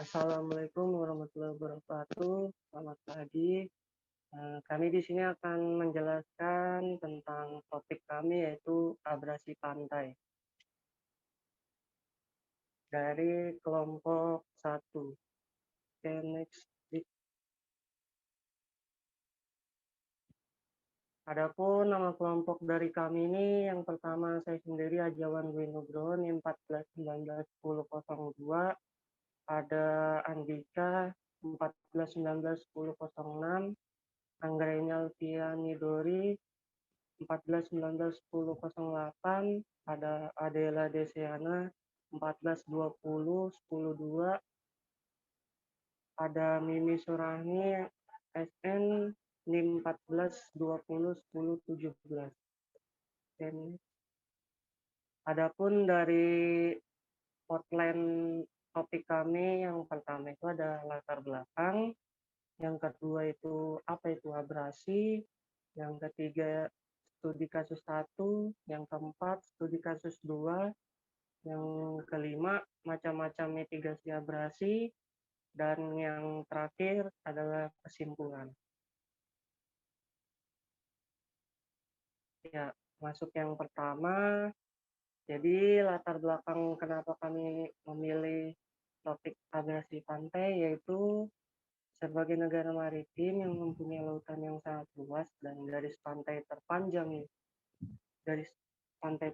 Assalamualaikum warahmatullahi wabarakatuh. Selamat pagi. Kami di sini akan menjelaskan tentang topik kami yaitu abrasi pantai dari kelompok satu. Oke, next. Adapun nama kelompok dari kami ini yang pertama saya sendiri Ajawan Dwi Nugroho NIM 14191002, ada Andika 14191006, Anggreni Alfiani Dori 14191008, ada Adela Desiana 14201002, ada Mimi Surahmi SN NIM 14201017. Dan adapun dari outline topik kami yang pertama itu ada latar belakang, yang kedua itu apa itu abrasi, yang ketiga studi kasus 1, yang keempat studi kasus 2, yang kelima macam-macam mitigasi abrasi, dan yang terakhir adalah kesimpulan. Ya, masuk yang pertama. Jadi latar belakang kenapa kami memilih topik abrasi pantai yaitu sebagai negara maritim yang mempunyai lautan yang sangat luas dan garis pantai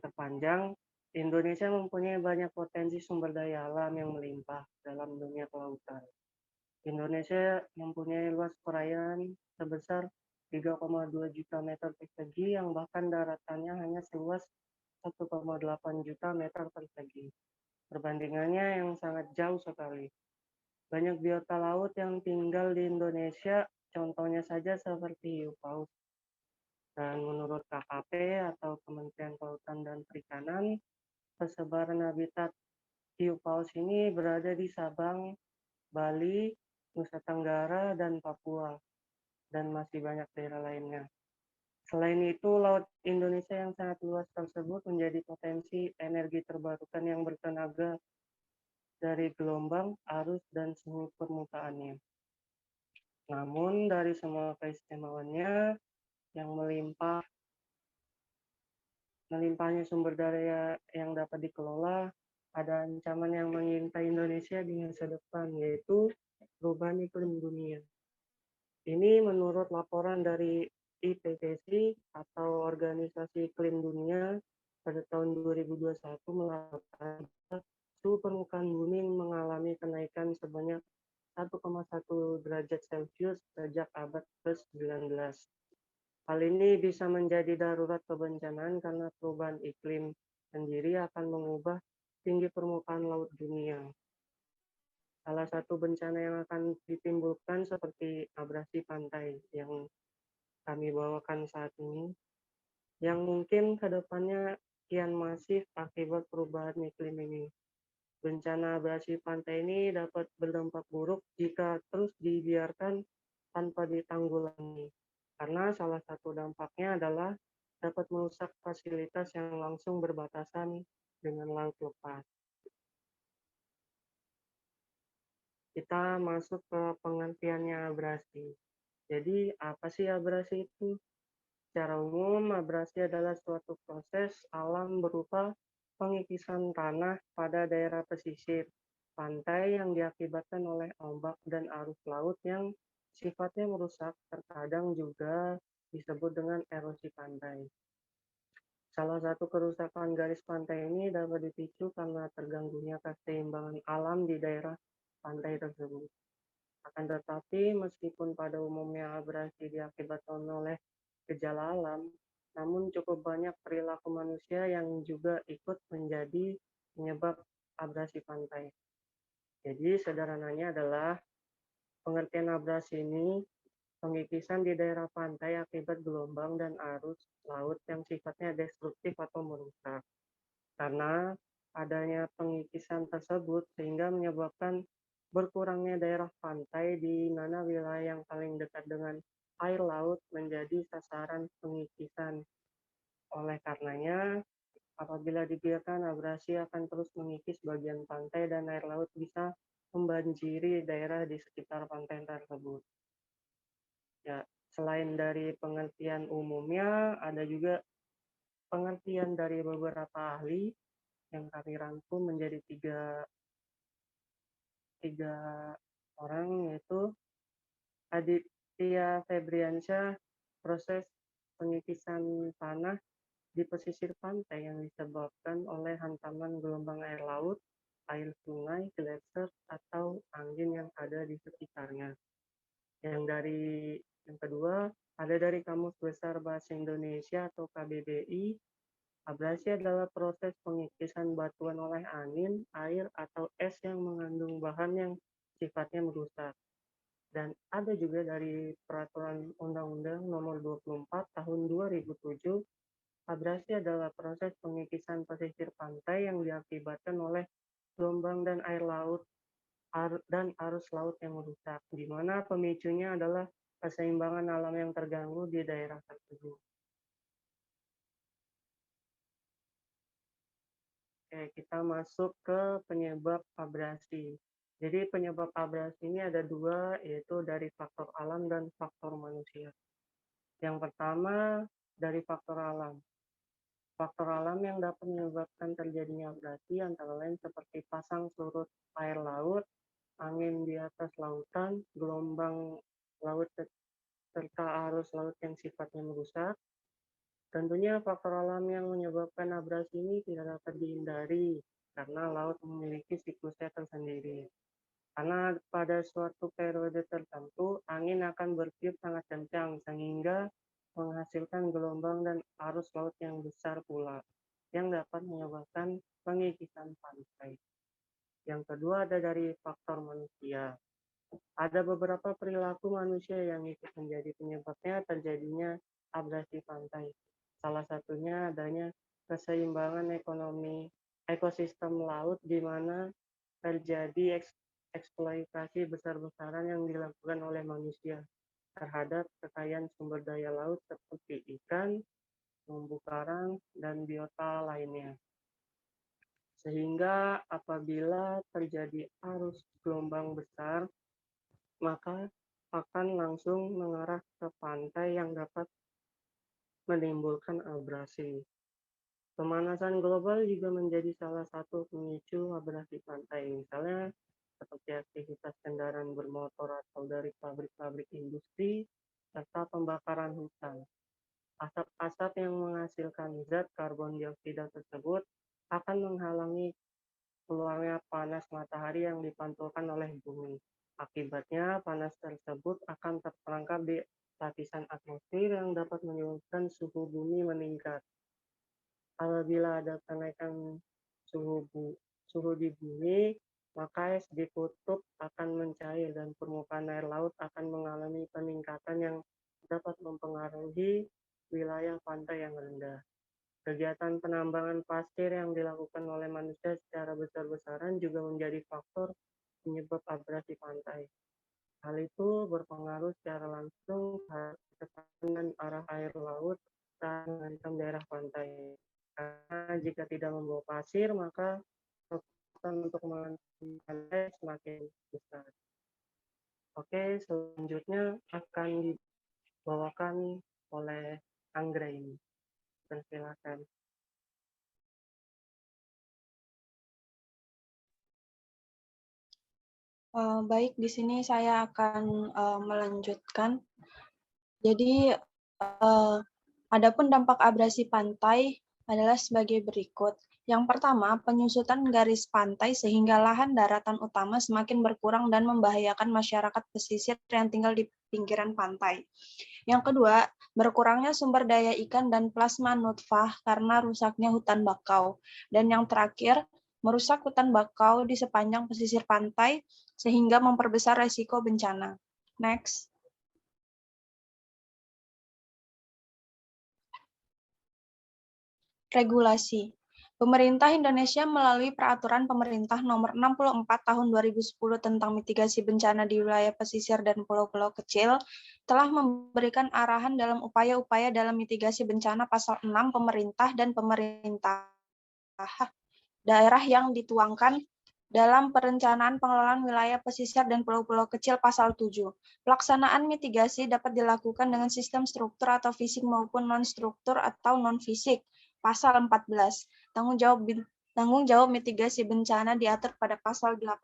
terpanjang, Indonesia mempunyai banyak potensi sumber daya alam yang melimpah dalam dunia kelautan. Indonesia mempunyai luas perairan sebesar 3,2 juta meter persegi yang bahkan daratannya hanya seluas 1,8 juta meter persegi. Perbandingannya yang sangat jauh sekali. Banyak biota laut yang tinggal di Indonesia, contohnya saja seperti hiu paus. Dan menurut KKP atau Kementerian Kelautan dan Perikanan, persebaran habitat hiu paus ini berada di Sabang, Bali, Nusa Tenggara, dan Papua, dan masih banyak daerah lainnya. Selain itu, laut Indonesia yang sangat luas tersebut menjadi potensi energi terbarukan yang bertenaga dari gelombang, arus, dan suhu permukaannya. Namun, dari semua keistimewaannya yang melimpahnya sumber daya yang dapat dikelola, ada ancaman yang mengintai Indonesia di masa depan, yaitu perubahan iklim dunia. Ini menurut laporan dari IPCC atau Organisasi Iklim Dunia pada tahun 2021 melaporkan suhu permukaan bumi mengalami kenaikan sebanyak 1,1 derajat Celcius sejak abad ke-19. Hal ini bisa menjadi darurat kebencanaan karena perubahan iklim sendiri akan mengubah tinggi permukaan laut dunia. Salah satu bencana yang akan ditimbulkan seperti abrasi pantai yang kami bawakan saat ini, yang mungkin kedepannya kian masif akibat perubahan iklim ini. Bencana abrasi pantai ini dapat berdampak buruk jika terus dibiarkan tanpa ditanggulangi, karena salah satu dampaknya adalah dapat merusak fasilitas yang langsung berbatasan dengan laut lepas. Kita masuk ke pengertiannya abrasi. Jadi, apa sih abrasi itu? Secara umum, abrasi adalah suatu proses alam berupa pengikisan tanah pada daerah pesisir pantai yang diakibatkan oleh ombak dan arus laut yang sifatnya merusak, terkadang juga disebut dengan erosi pantai. Salah satu kerusakan garis pantai ini dapat dipicu karena terganggunya keseimbangan alam di daerah pantai tersebut. Akan tetapi, meskipun pada umumnya abrasi diakibatkan oleh gejala alam, namun cukup banyak perilaku manusia yang juga ikut menjadi penyebab abrasi pantai. Jadi, sederhananya adalah pengertian abrasi ini pengikisan di daerah pantai akibat gelombang dan arus laut yang sifatnya destruktif atau merusak. Karena adanya pengikisan tersebut sehingga menyebabkan berkurangnya daerah pantai di mana wilayah yang paling dekat dengan air laut menjadi sasaran pengikisan. Oleh karenanya, apabila dibiarkan abrasi akan terus mengikis bagian pantai dan air laut bisa membanjiri daerah di sekitar pantai tersebut. Ya, selain dari pengertian umumnya, ada juga pengertian dari beberapa ahli yang kami rangkum menjadi tiga orang, yaitu Aditya Febriansyah, proses pengikisan tanah di pesisir pantai yang disebabkan oleh hantaman gelombang air laut, air sungai, gletser, atau angin yang ada di sekitarnya. Yang kedua, ada dari Kamus Besar Bahasa Indonesia atau KBBI, abrasi adalah proses pengikisan batuan oleh angin, air, atau es yang mengandung bahan yang sifatnya merusak. Dan ada juga dari Peraturan Undang-Undang Nomor 24 Tahun 2007, abrasi adalah proses pengikisan pesisir pantai yang diakibatkan oleh gelombang dan air laut dan arus laut yang merusak, di mana pemicunya adalah keseimbangan alam yang terganggu di daerah tersebut. Oke, kita masuk ke penyebab abrasi. Jadi penyebab abrasi ini ada dua, yaitu dari faktor alam dan faktor manusia. Yang pertama, dari faktor alam. Faktor alam yang dapat menyebabkan terjadinya abrasi antara lain seperti pasang surut air laut, angin di atas lautan, gelombang laut, serta arus laut yang sifatnya merusak. Tentunya faktor alam yang menyebabkan abrasi ini tidak dapat dihindari karena laut memiliki siklusnya tersendiri. Karena pada suatu periode tertentu, angin akan bertiup sangat kencang sehingga menghasilkan gelombang dan arus laut yang besar pula, yang dapat menyebabkan pengikisan pantai. Yang kedua ada dari faktor manusia. Ada beberapa perilaku manusia yang ikut menjadi penyebabnya terjadinya abrasi pantai. Salah satunya adanya keseimbangan ekonomi ekosistem laut di mana terjadi eksploitasi besar-besaran yang dilakukan oleh manusia terhadap kekayaan sumber daya laut seperti ikan, terumbu karang, dan biota lainnya. Sehingga apabila terjadi arus gelombang besar, maka akan langsung mengarah ke pantai yang dapat menimbulkan abrasi. Pemanasan global juga menjadi salah satu pemicu abrasi pantai. Misalnya seperti aktivitas kendaraan bermotor atau dari pabrik-pabrik industri, serta pembakaran hutan. Asap-asap yang menghasilkan zat karbon dioksida tersebut akan menghalangi keluarnya panas matahari yang dipantulkan oleh bumi. Akibatnya, panas tersebut akan terperangkap di lapisan atmosfer yang dapat menyebabkan suhu bumi meningkat. Apabila ada kenaikan suhu di bumi, maka es di kutub akan mencair dan permukaan air laut akan mengalami peningkatan yang dapat mempengaruhi wilayah pantai yang rendah. Kegiatan penambangan pasir yang dilakukan oleh manusia secara besar-besaran juga menjadi faktor penyebab abrasi pantai. Hal itu berpengaruh secara langsung terhadap tekanan arah air laut saat mengancam daerah pantai. Karena jika tidak membawa pasir, maka kekuatan untuk mengancam pantai semakin besar. Oke, selanjutnya akan dibawakan oleh Anggraini. Persilakan. Baik, di sini saya akan melanjutkan. Jadi, adapun dampak abrasi pantai adalah sebagai berikut. Yang pertama, penyusutan garis pantai sehingga lahan daratan utama semakin berkurang dan membahayakan masyarakat pesisir yang tinggal di pinggiran pantai. Yang kedua, berkurangnya sumber daya ikan dan plasma nutfah karena rusaknya hutan bakau. Dan yang terakhir, merusak hutan bakau di sepanjang pesisir pantai sehingga memperbesar resiko bencana. Next. Regulasi. Pemerintah Indonesia melalui Peraturan Pemerintah Nomor 64 Tahun 2010 tentang mitigasi bencana di wilayah pesisir dan pulau-pulau kecil telah memberikan arahan dalam upaya-upaya dalam mitigasi bencana pasal 6 pemerintah dan pemerintah daerah yang dituangkan dalam Perencanaan Pengelolaan Wilayah Pesisir dan Pulau-Pulau Kecil Pasal 7. Pelaksanaan mitigasi dapat dilakukan dengan sistem struktur atau fisik maupun non-struktur atau non-fisik. Pasal 14. Tanggung jawab mitigasi bencana diatur pada pasal 18.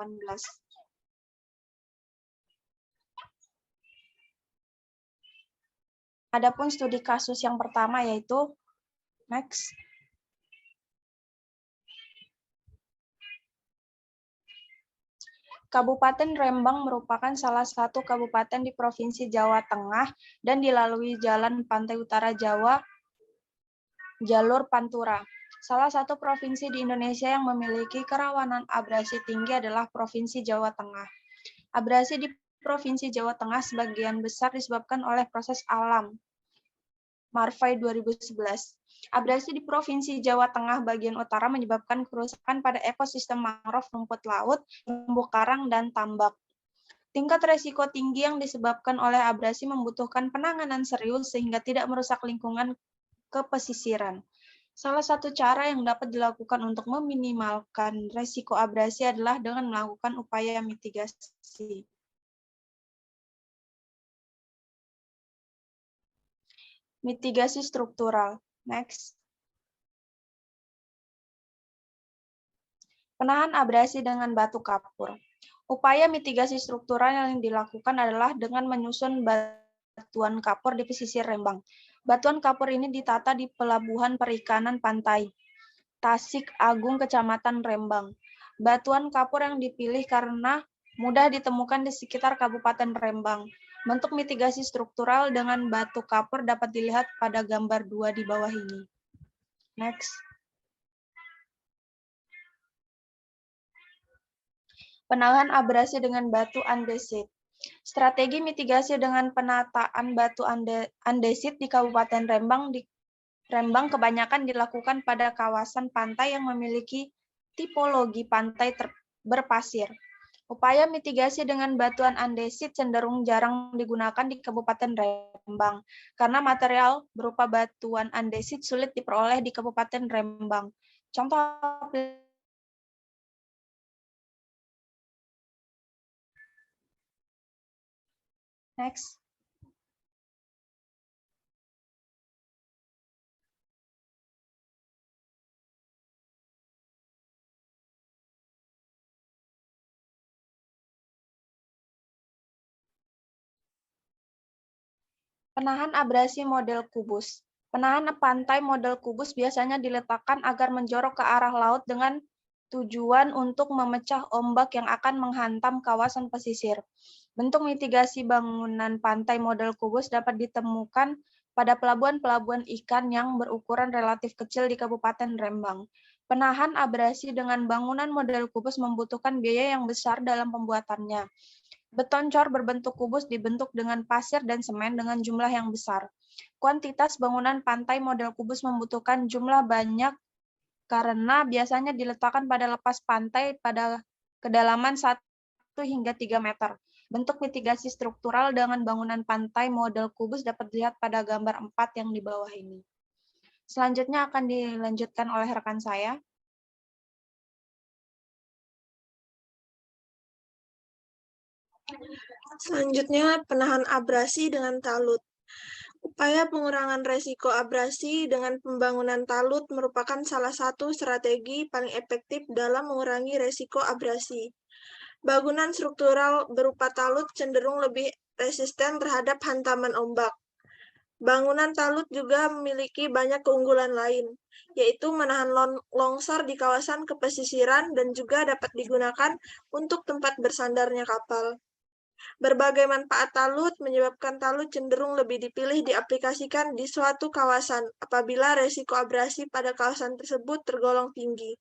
Adapun studi kasus yang pertama yaitu next. Kabupaten Rembang merupakan salah satu kabupaten di Provinsi Jawa Tengah dan dilalui jalan pantai utara Jawa, jalur Pantura. Salah satu provinsi di Indonesia yang memiliki kerawanan abrasi tinggi adalah Provinsi Jawa Tengah. Abrasi di Provinsi Jawa Tengah sebagian besar disebabkan oleh proses alam. Marfai 2011. Abrasi di Provinsi Jawa Tengah bagian utara menyebabkan kerusakan pada ekosistem mangrove, rumput laut, terumbu karang, dan tambak. Tingkat resiko tinggi yang disebabkan oleh abrasi membutuhkan penanganan serius sehingga tidak merusak lingkungan kepesisiran. Salah satu cara yang dapat dilakukan untuk meminimalkan resiko abrasi adalah dengan melakukan upaya mitigasi. Mitigasi struktural. Next. Penahan abrasi dengan batu kapur. Upaya mitigasi struktural yang dilakukan adalah dengan menyusun batuan kapur di pesisir Rembang. Batuan kapur ini ditata di Pelabuhan Perikanan Pantai Tasik Agung, Kecamatan Rembang. Batuan kapur yang dipilih karena mudah ditemukan di sekitar Kabupaten Rembang. Bentuk mitigasi struktural dengan batu kapur dapat dilihat pada gambar 2 di bawah ini. Next. Penahan abrasi dengan batu andesit. Strategi mitigasi dengan penataan batu andesit di Kabupaten Rembang kebanyakan dilakukan pada kawasan pantai yang memiliki tipologi pantai berpasir. Upaya mitigasi dengan batuan andesit cenderung jarang digunakan di Kabupaten Rembang karena material berupa batuan andesit sulit diperoleh di Kabupaten Rembang. Contoh next. Penahan abrasi model kubus. Penahan pantai model kubus biasanya diletakkan agar menjorok ke arah laut dengan tujuan untuk memecah ombak yang akan menghantam kawasan pesisir. Bentuk mitigasi bangunan pantai model kubus dapat ditemukan pada pelabuhan-pelabuhan ikan yang berukuran relatif kecil di Kabupaten Rembang. Penahan abrasi dengan bangunan model kubus membutuhkan biaya yang besar dalam pembuatannya. Beton cor berbentuk kubus dibentuk dengan pasir dan semen dengan jumlah yang besar. Kuantitas bangunan pantai model kubus membutuhkan jumlah banyak karena biasanya diletakkan pada lepas pantai pada kedalaman 1 hingga 3 meter. Bentuk mitigasi struktural dengan bangunan pantai model kubus dapat dilihat pada gambar 4 yang di bawah ini. Selanjutnya akan dilanjutkan oleh rekan saya. Selanjutnya, penahan abrasi dengan talut. Upaya pengurangan resiko abrasi dengan pembangunan talut merupakan salah satu strategi paling efektif dalam mengurangi resiko abrasi. Bangunan struktural berupa talut cenderung lebih resisten terhadap hantaman ombak. Bangunan talut juga memiliki banyak keunggulan lain, yaitu menahan longsor di kawasan kepesisiran dan juga dapat digunakan untuk tempat bersandarnya kapal. Berbagai manfaat talut menyebabkan talut cenderung lebih dipilih diaplikasikan di suatu kawasan apabila resiko abrasi pada kawasan tersebut tergolong tinggi.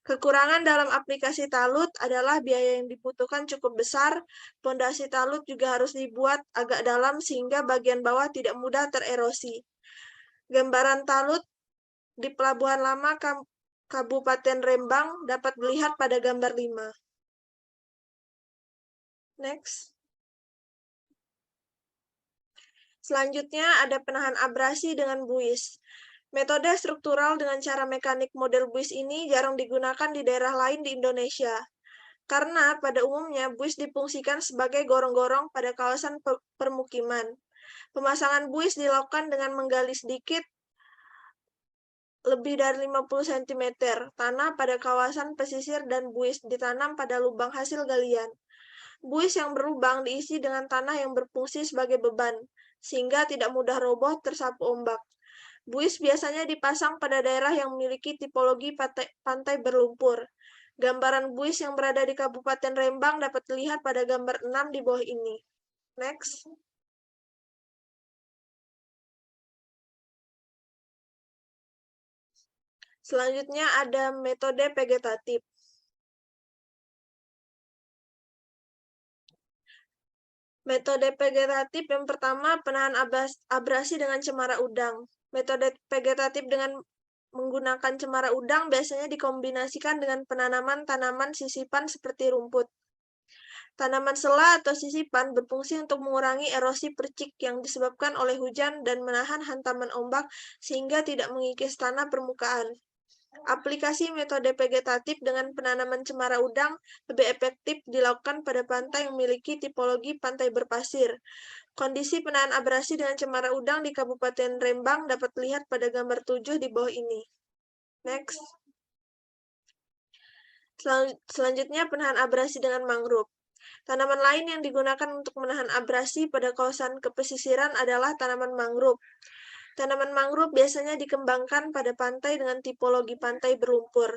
Kekurangan dalam aplikasi talut adalah biaya yang dibutuhkan cukup besar. Pondasi talut juga harus dibuat agak dalam sehingga bagian bawah tidak mudah tererosi. Gambaran talut di Pelabuhan Lama Kabupaten Rembang dapat dilihat pada gambar 5. Next. Selanjutnya ada penahan abrasi dengan buis. Metode struktural dengan cara mekanik model buis ini jarang digunakan di daerah lain di Indonesia. Karena pada umumnya buis difungsikan sebagai gorong-gorong pada kawasan permukiman. Pemasangan buis dilakukan dengan menggali sedikit lebih dari 50 cm tanah pada kawasan pesisir dan buis ditanam pada lubang hasil galian. Buis yang berlubang diisi dengan tanah yang berfungsi sebagai beban, sehingga tidak mudah roboh tersapu ombak. Buis biasanya dipasang pada daerah yang memiliki tipologi pantai berlumpur. Gambaran buis yang berada di Kabupaten Rembang dapat dilihat pada gambar 6 di bawah ini. Next. Selanjutnya ada metode vegetatif. Metode vegetatif yang pertama, penahan abrasi dengan cemara udang. Metode vegetatif dengan menggunakan cemara udang biasanya dikombinasikan dengan penanaman tanaman sisipan seperti rumput. Tanaman sela atau sisipan berfungsi untuk mengurangi erosi percik yang disebabkan oleh hujan dan menahan hantaman ombak sehingga tidak mengikis tanah permukaan. Aplikasi metode vegetatif dengan penanaman cemara udang lebih efektif dilakukan pada pantai yang memiliki tipologi pantai berpasir. Kondisi penahan abrasi dengan cemara udang di Kabupaten Rembang dapat dilihat pada gambar 7 di bawah ini. Next. Selanjutnya penahan abrasi dengan mangrove. Tanaman lain yang digunakan untuk menahan abrasi pada kawasan kepesisiran adalah tanaman mangrove. Tanaman mangrove biasanya dikembangkan pada pantai dengan tipologi pantai berlumpur.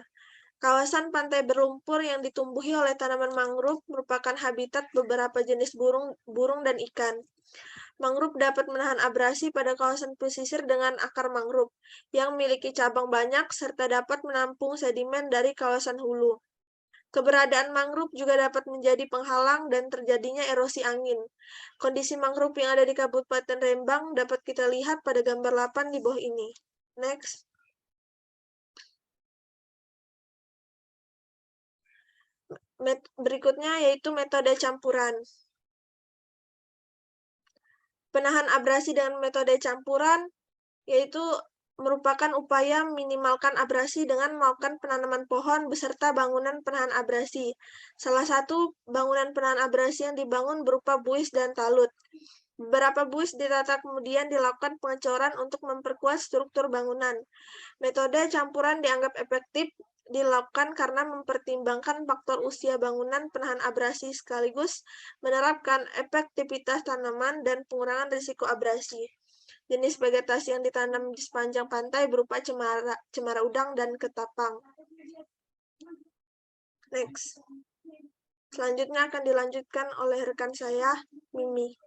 Kawasan pantai berlumpur yang ditumbuhi oleh tanaman mangrove merupakan habitat beberapa jenis burung dan ikan. Mangrove dapat menahan abrasi pada kawasan pesisir dengan akar mangrove yang memiliki cabang banyak serta dapat menampung sedimen dari kawasan hulu. Keberadaan mangrove juga dapat menjadi penghalang dan terjadinya erosi angin. Kondisi mangrove yang ada di Kabupaten Rembang dapat kita lihat pada gambar 8 di bawah ini. Next. Berikutnya yaitu metode campuran. Penahan abrasi dengan metode campuran yaitu merupakan upaya minimalkan abrasi dengan melakukan penanaman pohon beserta bangunan penahan abrasi. Salah satu bangunan penahan abrasi yang dibangun berupa buis dan talut. Beberapa buis ditata kemudian dilakukan pengecoran untuk memperkuat struktur bangunan. Metode campuran dianggap efektif dilakukan karena mempertimbangkan faktor usia bangunan penahan abrasi sekaligus menerapkan efektivitas tanaman dan pengurangan risiko abrasi. Jenis vegetasi yang ditanam di sepanjang pantai berupa cemara udang dan ketapang. Next. Selanjutnya akan dilanjutkan oleh rekan saya, Mimi.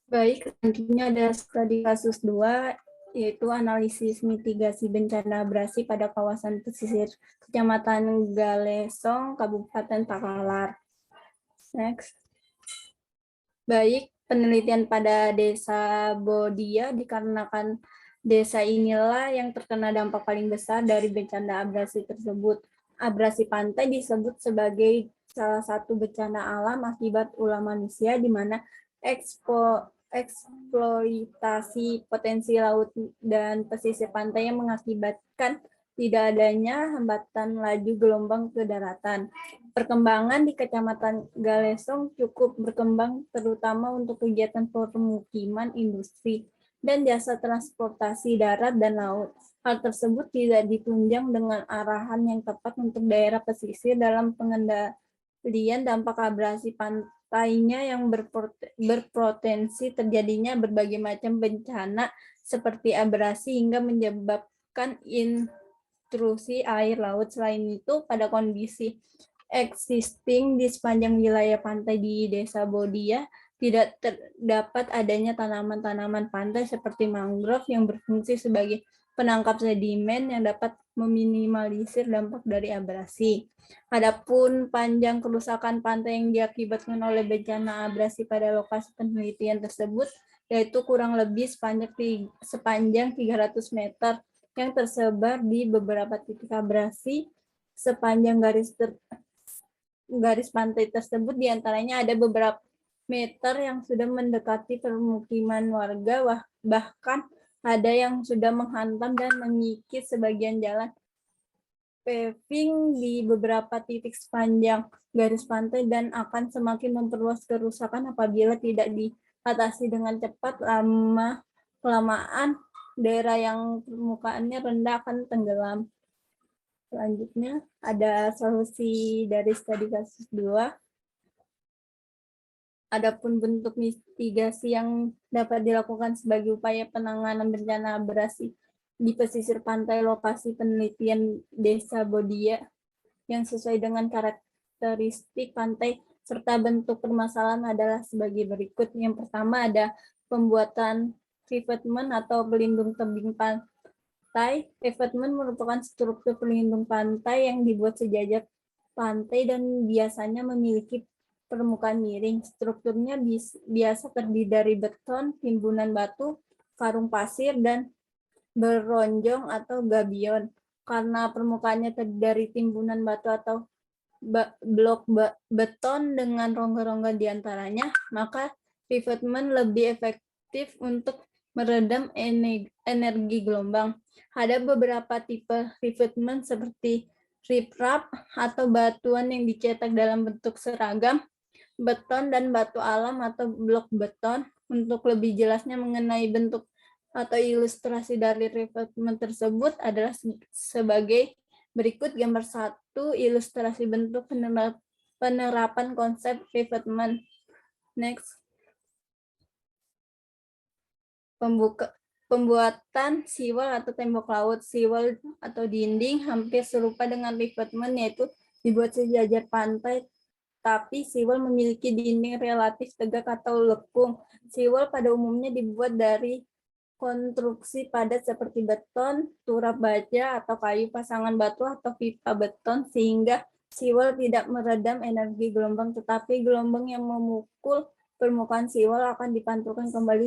Baik, selanjutnya ada studi kasus 2, yaitu analisis mitigasi bencana abrasi pada kawasan pesisir Kecamatan Galesong, Kabupaten Takalar. Next. Baik, penelitian pada Desa Bodia dikarenakan desa inilah yang terkena dampak paling besar dari bencana abrasi tersebut. Abrasi pantai disebut sebagai salah satu bencana alam akibat ulah manusia di mana eksploitasi potensi laut dan pesisir pantai yang mengakibatkan tidak adanya hambatan laju gelombang ke daratan. Perkembangan di Kecamatan Galesong cukup berkembang terutama untuk kegiatan permukiman, industri, dan jasa transportasi darat dan laut. Hal tersebut tidak ditunjang dengan arahan yang tepat untuk daerah pesisir dalam pengendalian dampak abrasi pantainya yang berpotensi terjadinya berbagai macam bencana seperti abrasi hingga menyebabkan intrusi air laut. Selain itu, pada kondisi existing di sepanjang wilayah pantai di Desa Bodia tidak terdapat adanya tanaman-tanaman pantai seperti mangrove yang berfungsi sebagai penangkap sedimen yang dapat meminimalisir dampak dari abrasi. Adapun panjang kerusakan pantai yang diakibatkan oleh bencana abrasi pada lokasi penelitian tersebut yaitu kurang lebih sepanjang 300 meter yang tersebar di beberapa titik abrasi sepanjang garis pantai tersebut, diantaranya ada beberapa meter yang sudah mendekati permukiman warga, bahkan Ada yang sudah menghantam dan mengikis sebagian jalan paving di beberapa titik sepanjang garis pantai dan akan semakin memperluas kerusakan apabila tidak diatasi dengan cepat. Kelamaan daerah yang permukaannya rendah akan tenggelam. Selanjutnya ada solusi dari studi kasus 2. Adapun bentuk mitigasi yang dapat dilakukan sebagai upaya penanganan bencana abrasi di pesisir pantai lokasi penelitian Desa Bodia yang sesuai dengan karakteristik pantai serta bentuk permasalahan adalah sebagai berikut. Yang pertama ada pembuatan revetment atau pelindung tebing pantai. Revetment merupakan struktur pelindung pantai yang dibuat sejajar pantai dan biasanya memiliki permukaan miring. Strukturnya biasa terdiri dari beton, timbunan batu, karung pasir, dan beronjong atau gabion. Karena permukaannya terdiri dari timbunan batu atau blok beton dengan rongga-rongga di antaranya, maka revetment lebih efektif untuk meredam energi gelombang. Ada beberapa tipe revetment seperti riprap atau batuan yang dicetak dalam bentuk seragam, beton dan batu alam atau blok beton. Untuk lebih jelasnya mengenai bentuk atau ilustrasi dari revetment tersebut adalah sebagai berikut. Gambar 1, ilustrasi bentuk penerapan konsep revetment. Next. Pembuatan seawall atau tembok laut. Seawall atau dinding hampir serupa dengan revetment, yaitu dibuat sejajar pantai, tapi seawall memiliki dinding relatif tegak atau lekung. Seawall pada umumnya dibuat dari konstruksi padat seperti beton, turap baja, atau kayu pasangan batu atau pipa beton, sehingga seawall tidak meredam energi gelombang, tetapi gelombang yang memukul permukaan seawall akan dipantulkan kembali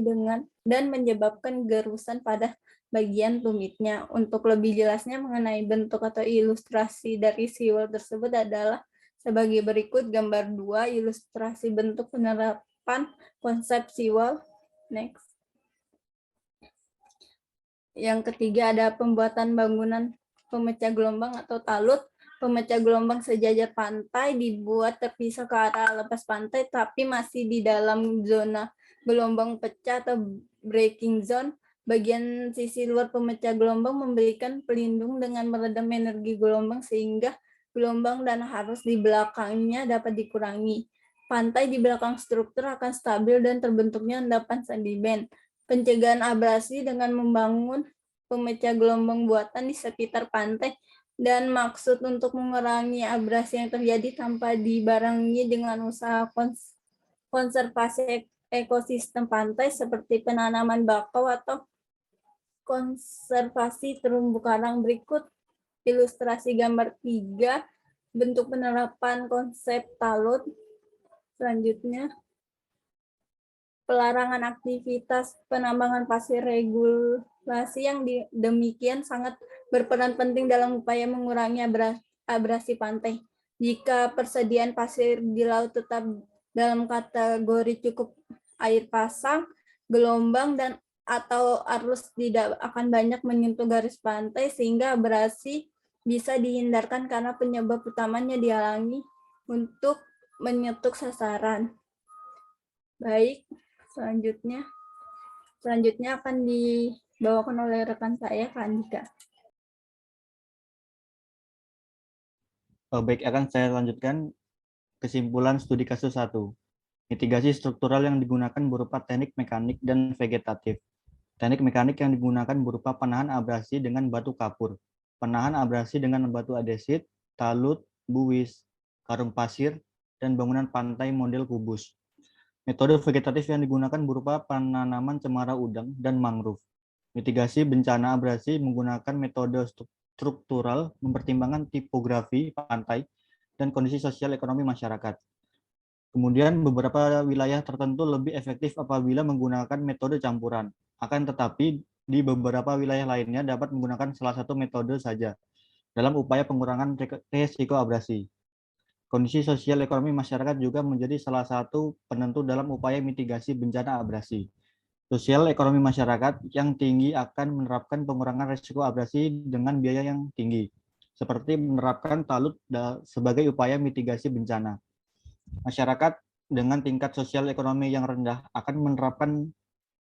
dan menyebabkan gerusan pada bagian tumitnya. Untuk lebih jelasnya mengenai bentuk atau ilustrasi dari seawall tersebut adalah sebagai berikut. Gambar 2, ilustrasi bentuk penerapan konsep seawall. Next. Yang ketiga ada pembuatan bangunan pemecah gelombang atau talut. Pemecah gelombang sejajar pantai dibuat terpisah ke arah lepas pantai, tapi masih di dalam zona gelombang pecah atau breaking zone. Bagian sisi luar pemecah gelombang memberikan pelindung dengan meredam energi gelombang sehingga gelombang dan arus di belakangnya dapat dikurangi. Pantai di belakang struktur akan stabil dan terbentuknya endapan sedimen. Pencegahan abrasi dengan membangun pemecah gelombang buatan di sekitar pantai dan maksud untuk mengurangi abrasi yang terjadi tanpa dibarengi dengan usaha konservasi ekosistem pantai seperti penanaman bakau atau konservasi terumbu karang. Berikut ilustrasi gambar 3, bentuk penerapan konsep talut. Selanjutnya, pelarangan aktivitas penambangan pasir. Regulasi yang demikian sangat berperan penting dalam upaya mengurangi abrasi pantai. Jika persediaan pasir di laut tetap dalam kategori cukup air pasang, gelombang dan atau arus tidak akan banyak menyentuh garis pantai sehingga abrasi bisa dihindarkan karena penyebab utamanya dihalangi untuk menyetuk sasaran. Baik, selanjutnya akan dibawakan oleh rekan saya, Kak Andika. Baik, akan saya lanjutkan kesimpulan studi kasus 1. Mitigasi struktural yang digunakan berupa teknik mekanik dan vegetatif. Teknik mekanik yang digunakan berupa penahan abrasi dengan batu kapur, penahan abrasi dengan batu adesit, talut, buwis, karung pasir, dan bangunan pantai model kubus. Metode vegetatif yang digunakan berupa penanaman cemara udang dan mangrove. Mitigasi bencana abrasi menggunakan metode struktural, mempertimbangkan tipografi pantai dan kondisi sosial ekonomi masyarakat. Kemudian beberapa wilayah tertentu lebih efektif apabila menggunakan metode campuran. Akan tetapi di beberapa wilayah lainnya dapat menggunakan salah satu metode saja dalam upaya pengurangan risiko abrasi. Kondisi sosial ekonomi masyarakat juga menjadi salah satu penentu dalam upaya mitigasi bencana abrasi. Sosial ekonomi masyarakat yang tinggi akan menerapkan pengurangan risiko abrasi dengan biaya yang tinggi, seperti menerapkan talut sebagai upaya mitigasi bencana. Masyarakat dengan tingkat sosial ekonomi yang rendah akan menerapkan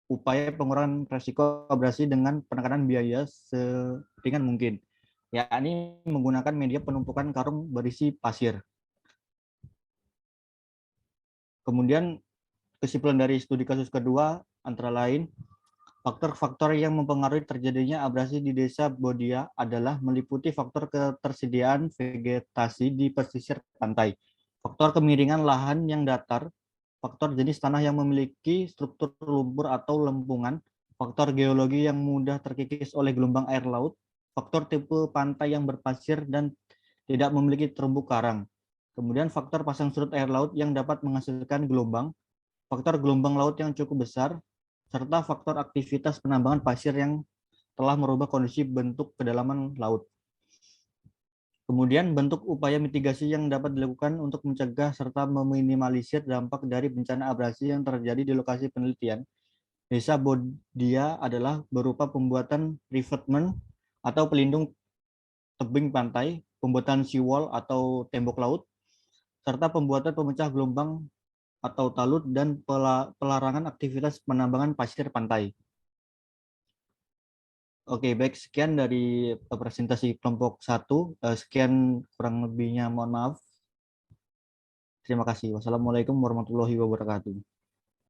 upaya pengurangan risiko abrasi dengan penekanan biaya seringan mungkin, yakni menggunakan media penumpukan karung berisi pasir. Kemudian kesimpulan dari studi kasus kedua antara lain, faktor-faktor yang mempengaruhi terjadinya abrasi di Desa Bodia adalah meliputi faktor ketersediaan vegetasi di pesisir pantai, faktor kemiringan lahan yang datar, faktor jenis tanah yang memiliki struktur lumpur atau lempungan, faktor geologi yang mudah terkikis oleh gelombang air laut, faktor tipe pantai yang berpasir dan tidak memiliki terumbu karang. Kemudian faktor pasang surut air laut yang dapat menghasilkan gelombang, faktor gelombang laut yang cukup besar, serta faktor aktivitas penambangan pasir yang telah merubah kondisi bentuk kedalaman laut. Kemudian bentuk upaya mitigasi yang dapat dilakukan untuk mencegah serta meminimalisir dampak dari bencana abrasi yang terjadi di lokasi penelitian Desa Bodia adalah berupa pembuatan revetment atau pelindung tebing pantai, pembuatan seawall atau tembok laut, serta pembuatan pemecah gelombang atau talut dan pelarangan aktivitas penambangan pasir pantai. Oke, baik, sekian dari presentasi kelompok 1. Sekian kurang lebihnya, mohon maaf. Terima kasih. Wassalamualaikum warahmatullahi wabarakatuh.